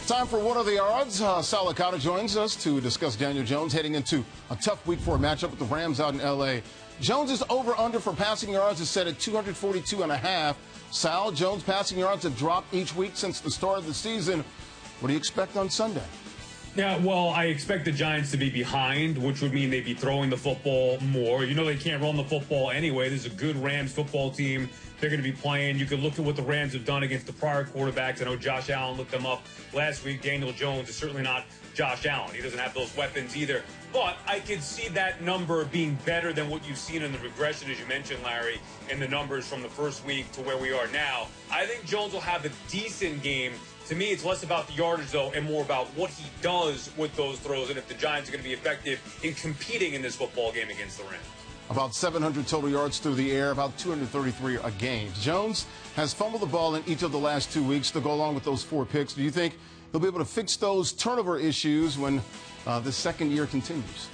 Time for What Are the Odds? Sal Licata joins us to discuss Daniel Jones heading into a tough week for a matchup with the Rams out in L.A. Jones' over-under for passing yards is set at 242.5. Sal, Jones' passing yards have dropped each week since the start of the season. What do you expect on Sunday? Yeah, well, I expect the Giants to be behind, which would mean they'd be throwing the football more. You know they can't run the football anyway. This is a good Rams football team. They're going to be playing. You can look at what the Rams have done against the prior quarterbacks. I know Josh Allen looked them up last week. Daniel Jones is certainly not Josh Allen. He doesn't have those weapons either. But I could see that number being better than what you've seen in the regression, as you mentioned, Larry, in the numbers from the first week to where we are now. I think Jones will have a decent game. To me, it's less about the yardage, though, and more about what he does with those throws and if the Giants are going to be effective in competing in this football game against the Rams. About 700 total yards through the air, about 233 a game. Jones has fumbled the ball in each of the last 2 weeks to go along with those 4 picks. Do you think he'll be able to fix those turnover issues when this second year continues?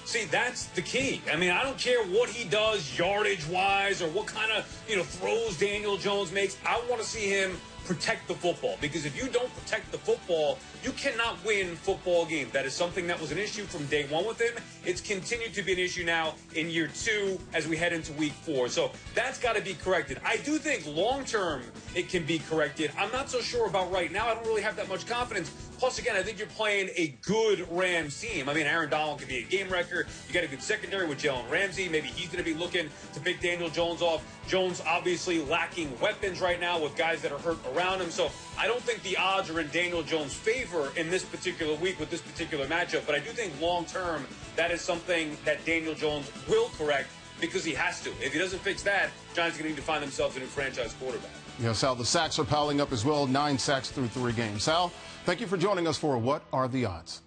See, that's the key. I mean, I don't care what he does yardage-wise or what kind of, throws Daniel Jones makes. I want to see him protect the football, because if you don't protect the football, you cannot win football games. That is something that was an issue from day one with him. It's continued to be an issue now in year 2 as we head into week 4. So that's got to be corrected. I do think long-term it can be corrected. I'm not so sure about right now. I don't really have that much confidence. Plus, again, I think you're playing a good Rams team. I mean, Aaron Donald could be a game wrecker. You got a good secondary with Jalen Ramsey. Maybe he's going to be looking to pick Daniel Jones off. Jones obviously lacking weapons right now with guys that are hurt around him. So I don't think the odds are in Daniel Jones' favor in this particular week with this particular matchup. But I do think long-term that is something that Daniel Jones will correct because he has to. If he doesn't fix that, Giants are going to need to find themselves a new franchise quarterback. Yeah, Sal, the sacks are piling up as well. 9 sacks through 3 games. Sal, thank you for joining us for What Are the Odds?